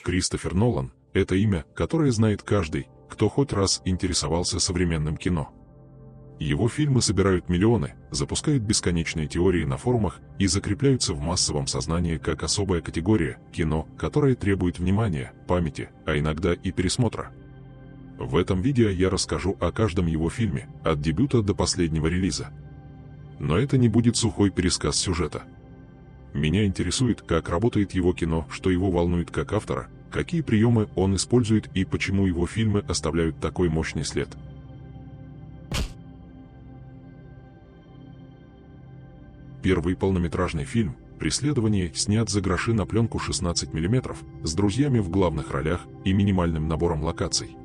Кристофер Нолан – это имя, которое знает каждый, кто хоть раз интересовался современным кино. Его фильмы собирают миллионы, запускают бесконечные теории на форумах и закрепляются в массовом сознании как особая категория кино, которая требует внимания, памяти, а иногда и пересмотра. В этом видео я расскажу о каждом его фильме, от дебюта до последнего релиза. Но это не будет сухой пересказ сюжета. Меня интересует, как работает его кино, что его волнует как автора, какие приемы он использует и почему его фильмы оставляют такой мощный след. Первый полнометражный фильм «Преследование» снят за гроши на пленку 16 мм, с друзьями в главных ролях и минимальным набором локаций.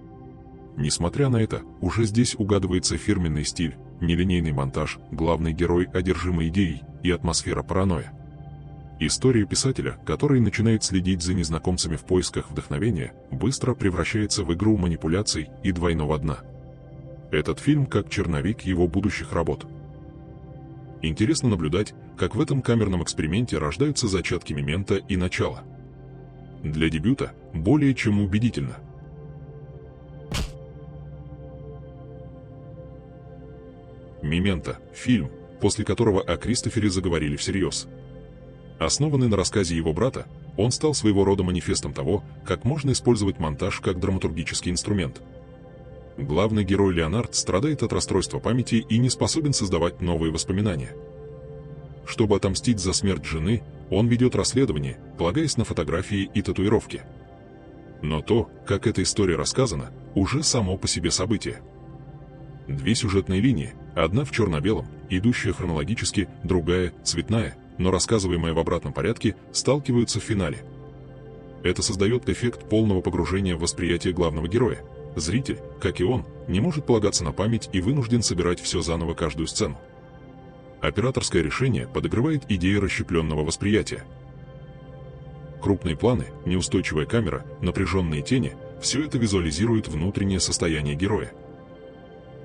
Несмотря на это, уже здесь угадывается фирменный стиль, нелинейный монтаж, главный герой одержимый идеей и атмосфера паранойи. История писателя, который начинает следить за незнакомцами в поисках вдохновения, быстро превращается в игру манипуляций и двойного дна. Этот фильм как черновик его будущих работ. Интересно наблюдать, как в этом камерном эксперименте рождаются зачатки «Мементо» и «Начало». Для дебюта более чем убедительно. «Мементо» – фильм, после которого о Кристофере заговорили всерьез. Основанный на рассказе его брата, он стал своего рода манифестом того, как можно использовать монтаж как драматургический инструмент. Главный герой Леонард страдает от расстройства памяти и не способен создавать новые воспоминания. Чтобы отомстить за смерть жены, он ведет расследование, полагаясь на фотографии и татуировки. Но то, как эта история рассказана, уже само по себе событие. Две сюжетные линии, одна в черно-белом, идущая хронологически, другая – цветная, но рассказываемая в обратном порядке, сталкиваются в финале. Это создает эффект полного погружения в восприятие главного героя. Зритель, как и он, не может полагаться на память и вынужден собирать все заново каждую сцену. Операторское решение подогревает идею расщепленного восприятия. Крупные планы, неустойчивая камера, напряженные тени – все это визуализирует внутреннее состояние героя.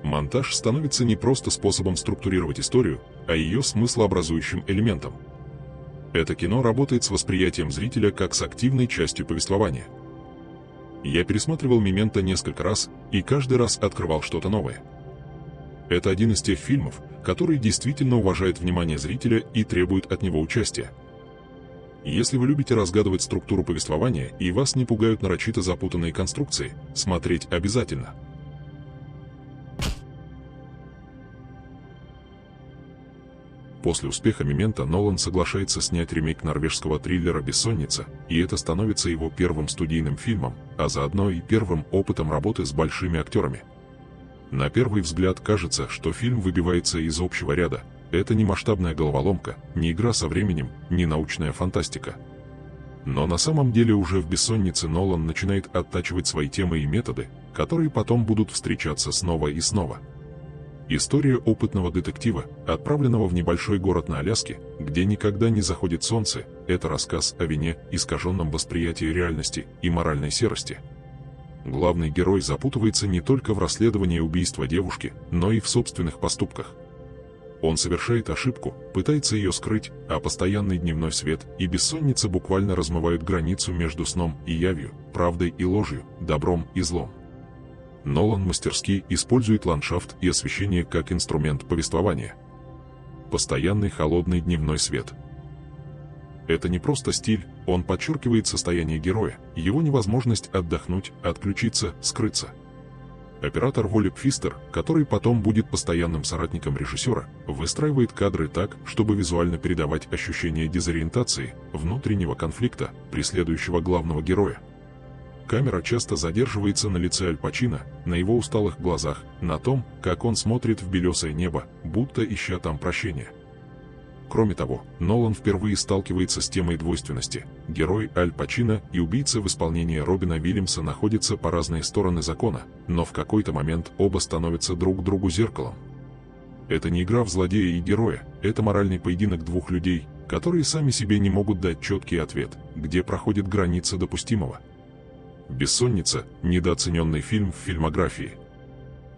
Монтаж становится не просто способом структурировать историю, а ее смыслообразующим элементом. Это кино работает с восприятием зрителя как с активной частью повествования. Я пересматривал «Мементо» несколько раз и каждый раз открывал что-то новое. Это один из тех фильмов, который действительно уважает внимание зрителя и требует от него участия. Если вы любите разгадывать структуру повествования и вас не пугают нарочито запутанные конструкции, смотреть обязательно. После успеха «Мементо» Нолан соглашается снять ремейк норвежского триллера «Бессонница», и это становится его первым студийным фильмом, а заодно и первым опытом работы с большими актерами. На первый взгляд кажется, что фильм выбивается из общего ряда. Это не масштабная головоломка, не игра со временем, не научная фантастика. Но на самом деле уже в «Бессоннице» Нолан начинает оттачивать свои темы и методы, которые потом будут встречаться снова и снова. История опытного детектива, отправленного в небольшой город на Аляске, где никогда не заходит солнце, это рассказ о вине, искаженном восприятии реальности и моральной серости. Главный герой запутывается не только в расследовании убийства девушки, но и в собственных поступках. Он совершает ошибку, пытается ее скрыть, а постоянный дневной свет и бессонница буквально размывают границу между сном и явью, правдой и ложью, добром и злом. Нолан мастерски использует ландшафт и освещение как инструмент повествования. Постоянный холодный дневной свет. Это не просто стиль, он подчеркивает состояние героя, его невозможность отдохнуть, отключиться, скрыться. Оператор Волли Пфистер, который потом будет постоянным соратником режиссера, выстраивает кадры так, чтобы визуально передавать ощущение дезориентации, внутреннего конфликта, преследующего главного героя. Камера часто задерживается на лице Аль Пачино, на его усталых глазах, на том, как он смотрит в белесое небо, будто ища там прощения. Кроме того, Нолан впервые сталкивается с темой двойственности. Герой Аль Пачино и убийца в исполнении Робина Уильямса находятся по разные стороны закона, но в какой-то момент оба становятся друг другу зеркалом. Это не игра в злодея и героя, это моральный поединок двух людей, которые сами себе не могут дать четкий ответ, где проходит граница допустимого. «Бессонница» – недооцененный фильм в фильмографии.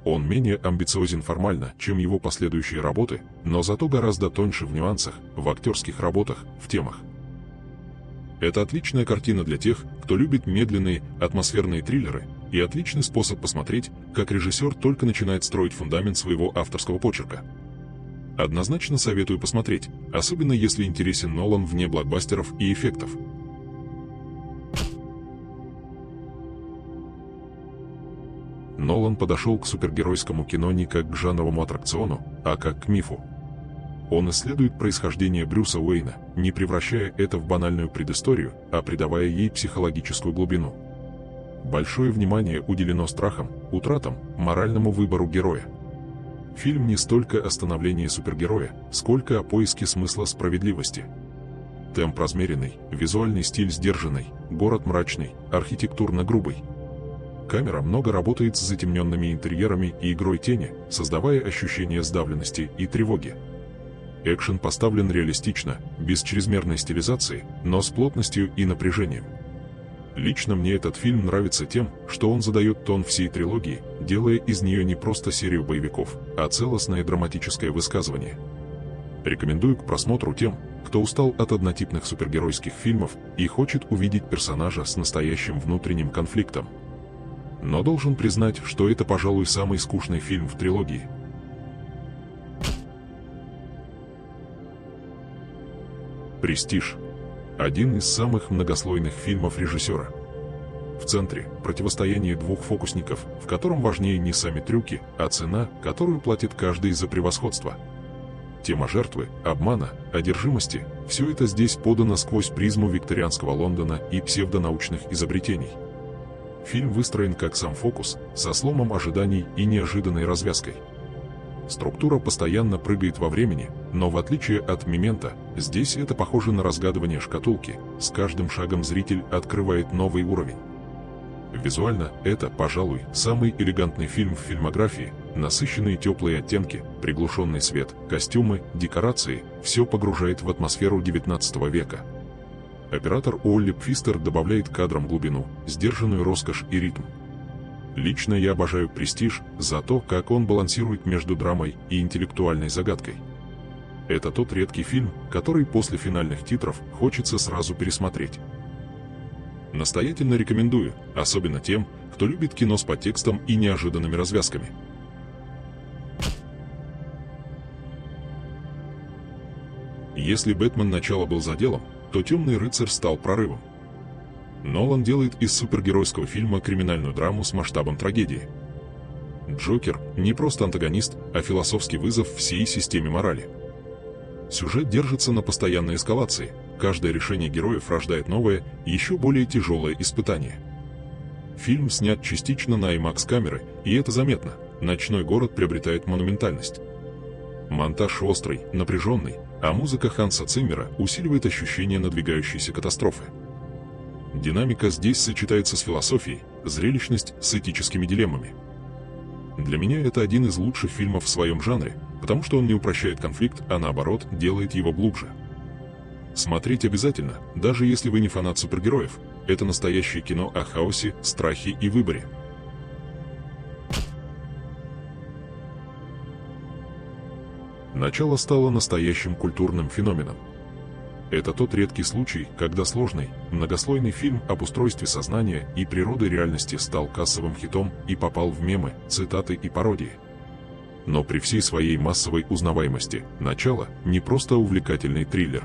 Он менее амбициозен формально, чем его последующие работы, но зато гораздо тоньше в нюансах, в актерских работах, в темах. Это отличная картина для тех, кто любит медленные, атмосферные триллеры, и отличный способ посмотреть, как режиссер только начинает строить фундамент своего авторского почерка. Однозначно советую посмотреть, особенно если интересен Нолан вне блокбастеров и эффектов. Нолан подошел к супергеройскому кино не как к жанровому аттракциону, а как к мифу. Он исследует происхождение Брюса Уэйна, не превращая это в банальную предысторию, а придавая ей психологическую глубину. Большое внимание уделено страхам, утратам, моральному выбору героя. Фильм не столько о становлении супергероя, сколько о поиске смысла справедливости. Темп размеренный, визуальный стиль сдержанный, город мрачный, архитектурно грубый. Камера много работает с затемненными интерьерами и игрой тени, создавая ощущение сдавленности и тревоги. Экшен поставлен реалистично, без чрезмерной стилизации, но с плотностью и напряжением. Лично мне этот фильм нравится тем, что он задает тон всей трилогии, делая из нее не просто серию боевиков, а целостное драматическое высказывание. Рекомендую к просмотру тем, кто устал от однотипных супергеройских фильмов и хочет увидеть персонажа с настоящим внутренним конфликтом. Но должен признать, что это, пожалуй, самый скучный фильм в трилогии. «Престиж» – один из самых многослойных фильмов режиссера. В центре – противостояние двух фокусников, в котором важнее не сами трюки, а цена, которую платит каждый за превосходство. Тема жертвы, обмана, одержимости – все это здесь подано сквозь призму викторианского Лондона и псевдонаучных изобретений. Фильм выстроен как сам фокус, со сломом ожиданий и неожиданной развязкой. Структура постоянно прыгает во времени, но в отличие от «Мементо», здесь это похоже на разгадывание шкатулки, с каждым шагом зритель открывает новый уровень. Визуально это, пожалуй, самый элегантный фильм в фильмографии, насыщенные теплые оттенки, приглушенный свет, костюмы, декорации – все погружает в атмосферу XIX века. Оператор Уолли Пфистер добавляет кадрам глубину, сдержанную роскошь и ритм. Лично я обожаю «Престиж» за то, как он балансирует между драмой и интеллектуальной загадкой. Это тот редкий фильм, который после финальных титров хочется сразу пересмотреть. Настоятельно рекомендую, особенно тем, кто любит кино с подтекстом и неожиданными развязками. Если «Бэтмен. Начало» был заделом, то «Темный рыцарь» стал прорывом. Нолан делает из супергеройского фильма криминальную драму с масштабом трагедии. Джокер – не просто антагонист, а философский вызов всей системе морали. Сюжет держится на постоянной эскалации, каждое решение героев рождает новое, еще более тяжелое испытание. Фильм снят частично на IMAX-камеры, и это заметно, ночной город приобретает монументальность. Монтаж острый, напряженный, а музыка Ханса Циммера усиливает ощущение надвигающейся катастрофы. Динамика здесь сочетается с философией, зрелищность с этическими дилеммами. Для меня это один из лучших фильмов в своем жанре, потому что он не упрощает конфликт, а наоборот, делает его глубже. Смотреть обязательно, даже если вы не фанат супергероев. Это настоящее кино о хаосе, страхе и выборе. Начало стало настоящим культурным феноменом. Это тот редкий случай, когда сложный, многослойный фильм об устройстве сознания и природы реальности стал кассовым хитом и попал в мемы, цитаты и пародии. Но при всей своей массовой узнаваемости «Начало» не просто увлекательный триллер.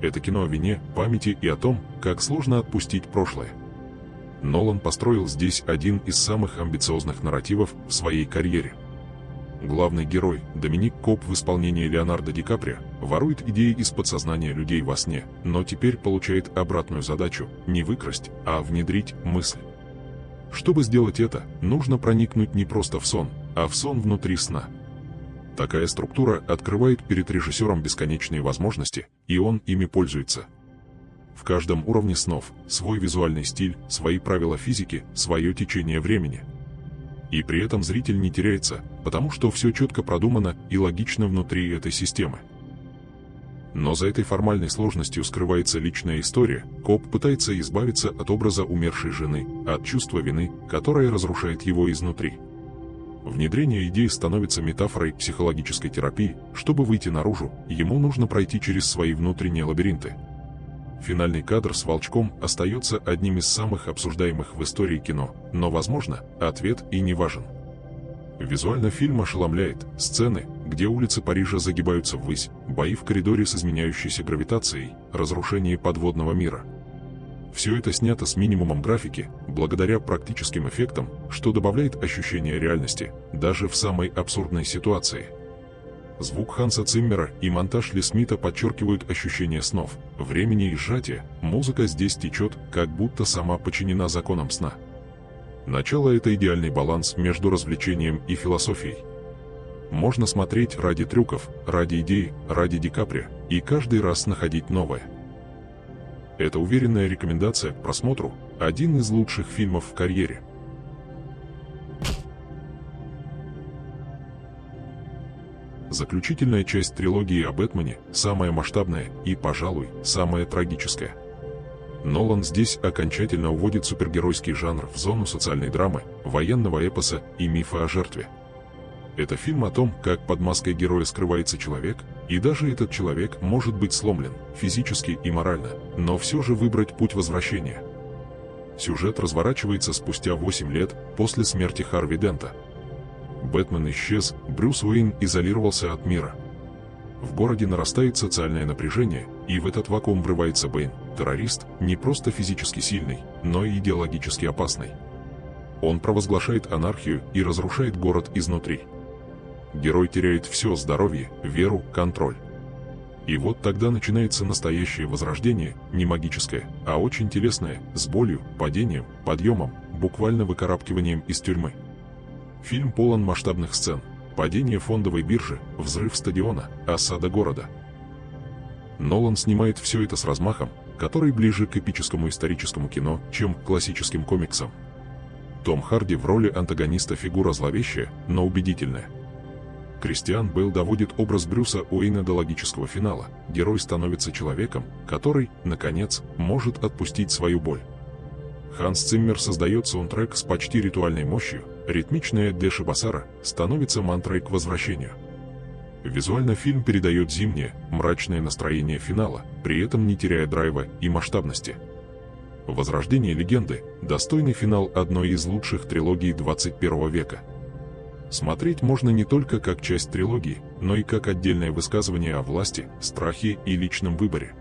Это кино о вине, памяти и о том, как сложно отпустить прошлое. Нолан построил здесь один из самых амбициозных нарративов в своей карьере. Главный герой, Доминик Коп в исполнении Леонардо Ди Каприо, ворует идеи из подсознания людей во сне, но теперь получает обратную задачу – не выкрасть, а внедрить мысль. Чтобы сделать это, нужно проникнуть не просто в сон, а в сон внутри сна. Такая структура открывает перед режиссером бесконечные возможности, и он ими пользуется. В каждом уровне снов свой визуальный стиль, свои правила физики, свое течение времени. И при этом зритель не теряется, потому что все четко продумано и логично внутри этой системы. Но за этой формальной сложностью скрывается личная история. Коп пытается избавиться от образа умершей жены, от чувства вины, которое разрушает его изнутри. Внедрение идей становится метафорой психологической терапии. Чтобы выйти наружу, ему нужно пройти через свои внутренние лабиринты. Финальный кадр с волчком остается одним из самых обсуждаемых в истории кино, но, возможно, ответ и не важен. Визуально фильм ошеломляет. Сцены, где улицы Парижа загибаются ввысь, бои в коридоре с изменяющейся гравитацией, разрушение подводного мира. Все это снято с минимумом графики, благодаря практическим эффектам, что добавляет ощущение реальности, даже в самой абсурдной ситуации. Звук Ханса Циммера и монтаж Ли Смита подчеркивают ощущение снов, времени и сжатия. Музыка здесь течет, как будто сама подчинена законам сна. Начало — это идеальный баланс между развлечением и философией. Можно смотреть ради трюков, ради идей, ради Ди Каприо, и каждый раз находить новое. Это уверенная рекомендация к просмотру, один из лучших фильмов в карьере. Заключительная часть трилогии о Бэтмене, самая масштабная и, пожалуй, самая трагическая. Нолан здесь окончательно уводит супергеройский жанр в зону социальной драмы, военного эпоса и мифа о жертве. Это фильм о том, как под маской героя скрывается человек, и даже этот человек может быть сломлен, физически и морально, но все же выбрать путь возвращения. Сюжет разворачивается спустя 8 лет после смерти Харви Дента. Бэтмен исчез, Брюс Уэйн изолировался от мира. В городе нарастает социальное напряжение, и в этот вакуум врывается Бэйн, террорист, не просто физически сильный, но и идеологически опасный. Он провозглашает анархию и разрушает город изнутри. Герой теряет все: здоровье, веру, контроль. И вот тогда начинается настоящее возрождение, не магическое, а очень телесное, с болью, падением, подъемом, буквально выкарабкиванием из тюрьмы. Фильм полон масштабных сцен: падение фондовой биржи, взрыв стадиона, осада города. Нолан снимает все это с размахом, который ближе к эпическому историческому кино, чем к классическим комиксам. Том Харди в роли антагониста — фигура зловещая, но убедительная. Кристиан Бейл доводит образ Брюса Уэйна до логического финала. Герой становится человеком, который, наконец, может отпустить свою боль. Ханс Циммер создает саундтрек с почти ритуальной мощью, ритмичная Дэши Басара становится мантрой к возвращению. Визуально фильм передает зимнее, мрачное настроение финала, при этом не теряя драйва и масштабности. Возрождение легенды – достойный финал одной из лучших трилогий 21 века. Смотреть можно не только как часть трилогии, но и как отдельное высказывание о власти, страхе и личном выборе.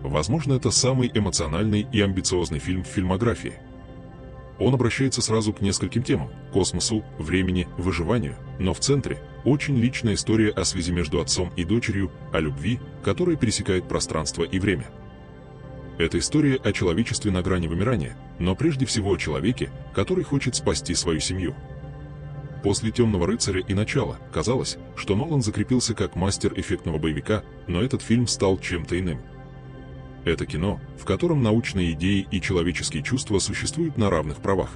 Возможно, это самый эмоциональный и амбициозный фильм в фильмографии. Он обращается сразу к нескольким темам – космосу, времени, выживанию, но в центре – очень личная история о связи между отцом и дочерью, о любви, которая пересекает пространство и время. Это история о человечестве на грани вымирания, но прежде всего о человеке, который хочет спасти свою семью. После «Темного рыцаря» и «Начала» казалось, что Нолан закрепился как мастер эффектного боевика, но этот фильм стал чем-то иным. Это кино, в котором научные идеи и человеческие чувства существуют на равных правах.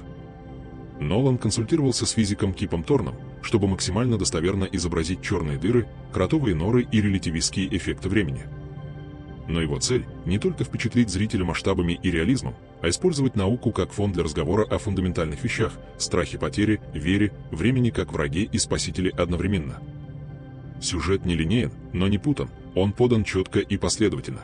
Нолан консультировался с физиком Кипом Торном, чтобы максимально достоверно изобразить черные дыры, кротовые норы и релятивистские эффекты времени. Но его цель – не только впечатлить зрителя масштабами и реализмом, а использовать науку как фон для разговора о фундаментальных вещах – страхе потери, вере, времени как враге и спасителе одновременно. Сюжет нелинеен, но не путан, он подан четко и последовательно.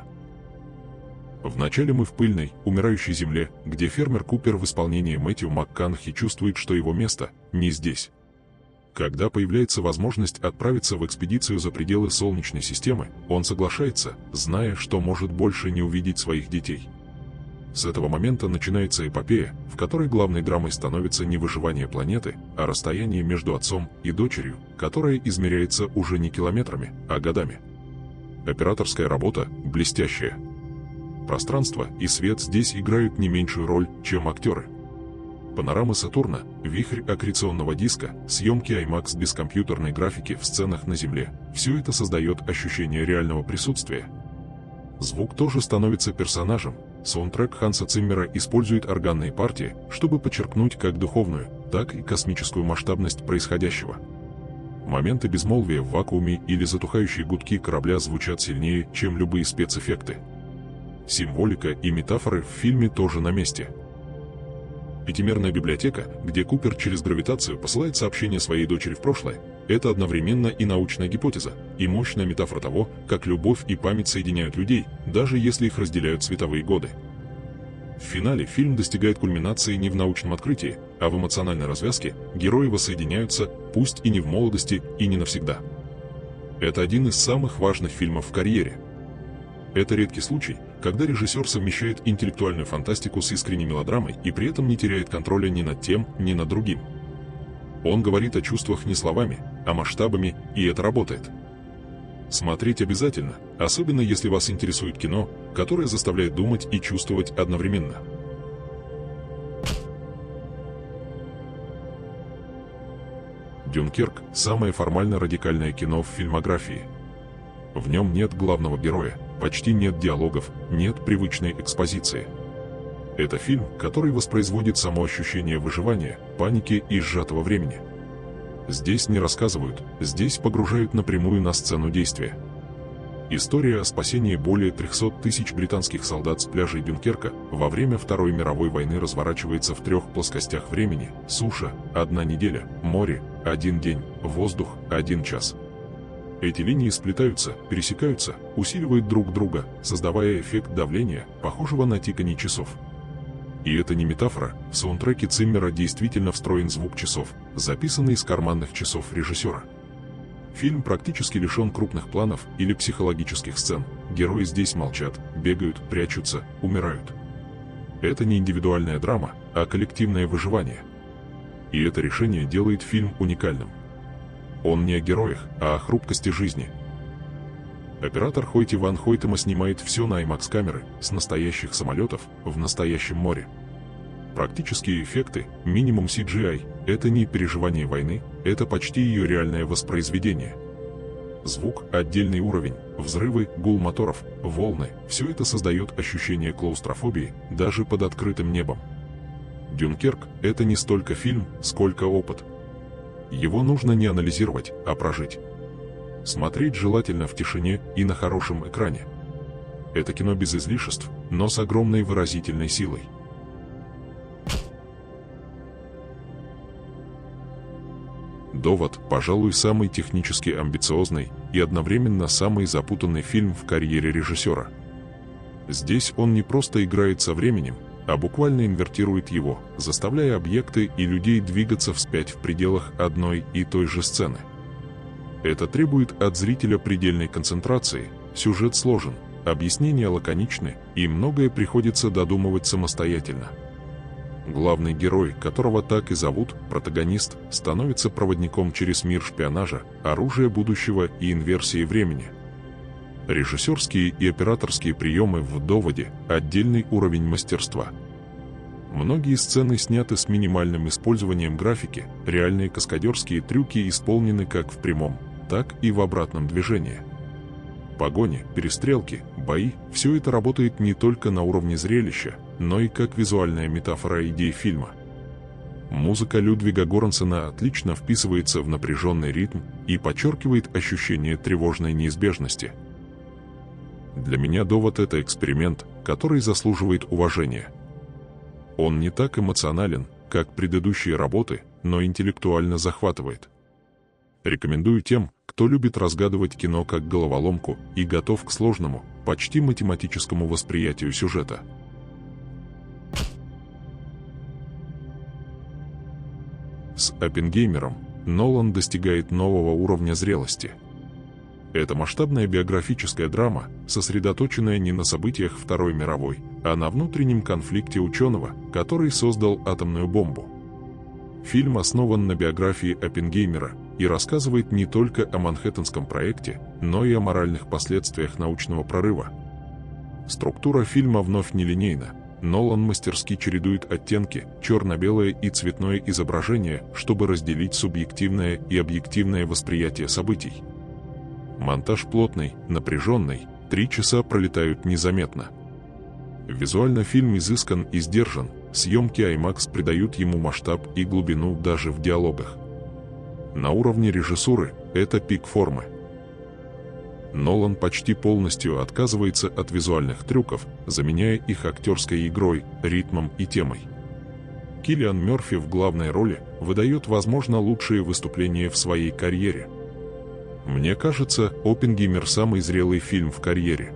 Вначале мы в пыльной, умирающей земле, где фермер Купер в исполнении Мэтью МакКонахи чувствует, что его место не здесь. Когда появляется возможность отправиться в экспедицию за пределы Солнечной системы, он соглашается, зная, что может больше не увидеть своих детей. С этого момента начинается эпопея, в которой главной драмой становится не выживание планеты, а расстояние между отцом и дочерью, которое измеряется уже не километрами, а годами. Операторская работа блестящая. Пространство и свет здесь играют не меньшую роль, чем актеры. Панорамы Сатурна, вихрь аккреционного диска, съемки IMAX без компьютерной графики в сценах на Земле – все это создает ощущение реального присутствия. Звук тоже становится персонажем. Саундтрек Ханса Циммера использует органные партии, чтобы подчеркнуть как духовную, так и космическую масштабность происходящего. Моменты безмолвия в вакууме или затухающие гудки корабля звучат сильнее, чем любые спецэффекты. Символика и метафоры в фильме тоже на месте. Пятимерная библиотека, где Купер через гравитацию посылает сообщение своей дочери в прошлое, это одновременно и научная гипотеза, и мощная метафора того, как любовь и память соединяют людей, даже если их разделяют световые годы. В финале фильм достигает кульминации не в научном открытии, а в эмоциональной развязке. Герои воссоединяются, пусть и не в молодости, и не навсегда. Это один из самых важных фильмов в карьере. Это редкий случай, когда режиссер совмещает интеллектуальную фантастику с искренней мелодрамой и при этом не теряет контроля ни над тем, ни над другим. Он говорит о чувствах не словами, а масштабами, и это работает. Смотреть обязательно, особенно если вас интересует кино, которое заставляет думать и чувствовать одновременно. «Дюнкерк» – самое формально радикальное кино в фильмографии. В нем нет главного героя, почти нет диалогов, нет привычной экспозиции. Это фильм, который воспроизводит само ощущение выживания, паники и сжатого времени. Здесь не рассказывают, здесь погружают напрямую на сцену действия. История о спасении более 300 тысяч британских солдат с пляжей Дюнкерка во время Второй мировой войны разворачивается в 3 плоскостях времени: суша – 1 неделя, море – 1 день, воздух – 1 час. Эти линии сплетаются, пересекаются, усиливают друг друга, создавая эффект давления, похожего на тиканье часов. И это не метафора, в саундтреке Циммера действительно встроен звук часов, записанный из карманных часов режиссера. Фильм практически лишен крупных планов или психологических сцен, герои здесь молчат, бегают, прячутся, умирают. Это не индивидуальная драма, а коллективное выживание. И это решение делает фильм уникальным. Он не о героях, а о хрупкости жизни. Оператор Хойти ван Хойтема снимает все на IMAX-камеры, с настоящих самолетов, в настоящем море. Практические эффекты, минимум CGI, это не переживание войны, это почти ее реальное воспроизведение. Звук – отдельный уровень, взрывы, гул моторов, волны – все это создает ощущение клаустрофобии, даже под открытым небом. «Дюнкерк» – это не столько фильм, сколько опыт. Его нужно не анализировать, а прожить. Смотреть желательно в тишине и на хорошем экране. Это кино без излишеств, но с огромной выразительной силой. «Довод» – пожалуй, самый технически амбициозный и одновременно самый запутанный фильм в карьере режиссера. Здесь он не просто играет со временем, а буквально инвертирует его, заставляя объекты и людей двигаться вспять в пределах одной и той же сцены. Это требует от зрителя предельной концентрации, сюжет сложен, объяснения лаконичны, и многое приходится додумывать самостоятельно. Главный герой, которого так и зовут, протагонист, становится проводником через мир шпионажа, оружия будущего и инверсии времени. Режиссерские и операторские приемы в «Доводе» – отдельный уровень мастерства. Многие сцены сняты с минимальным использованием графики, реальные каскадерские трюки исполнены как в прямом, так и в обратном движении. Погони, перестрелки, бои – все это работает не только на уровне зрелища, но и как визуальная метафора идей фильма. Музыка Людвига Горансона отлично вписывается в напряженный ритм и подчеркивает ощущение тревожной неизбежности. Для меня «Довод» — это эксперимент, который заслуживает уважения. Он не так эмоционален, как предыдущие работы, но интеллектуально захватывает. Рекомендую тем, кто любит разгадывать кино как головоломку и готов к сложному, почти математическому восприятию сюжета. С «Оппенгеймером» Нолан достигает нового уровня зрелости. Это масштабная биографическая драма, сосредоточенная не на событиях Второй мировой, а на внутреннем конфликте ученого, который создал атомную бомбу. Фильм основан на биографии Оппенгеймера и рассказывает не только о Манхэттенском проекте, но и о моральных последствиях научного прорыва. Структура фильма вновь нелинейна. Нолан мастерски чередует оттенки, черно-белое и цветное изображение, чтобы разделить субъективное и объективное восприятие событий. Монтаж плотный, напряженный, 3 часа пролетают незаметно. Визуально фильм изыскан и сдержан, съемки IMAX придают ему масштаб и глубину даже в диалогах. На уровне режиссуры это пик формы. Нолан почти полностью отказывается от визуальных трюков, заменяя их актерской игрой, ритмом и темой. Киллиан Мёрфи в главной роли выдает, возможно, лучшие выступления в своей карьере. Мне кажется, «Оппенгеймер» — самый зрелый фильм в карьере.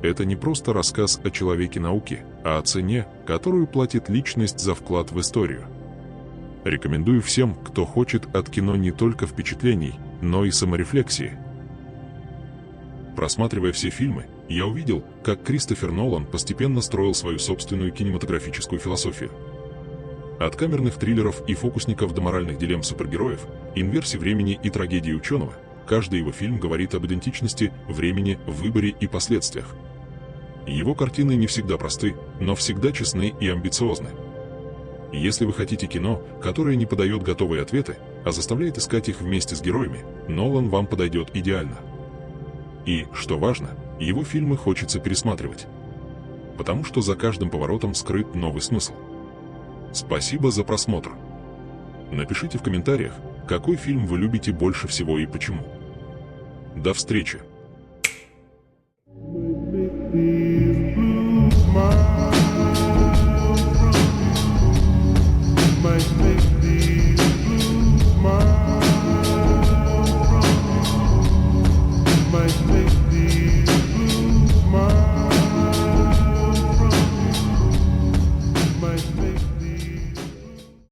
Это не просто рассказ о человеке науки, а о цене, которую платит личность за вклад в историю. Рекомендую всем, кто хочет от кино не только впечатлений, но и саморефлексии. Просматривая все фильмы, я увидел, как Кристофер Нолан постепенно строил свою собственную кинематографическую философию. От камерных триллеров и фокусников до моральных дилемм супергероев, инверсии времени и трагедии ученого, каждый его фильм говорит об идентичности, времени, выборе и последствиях. Его картины не всегда просты, но всегда честны и амбициозны. Если вы хотите кино, которое не подает готовые ответы, а заставляет искать их вместе с героями, Нолан вам подойдет идеально. И, что важно, его фильмы хочется пересматривать. Потому что за каждым поворотом скрыт новый смысл. Спасибо за просмотр. Напишите в комментариях, какой фильм вы любите больше всего и почему. До встречи!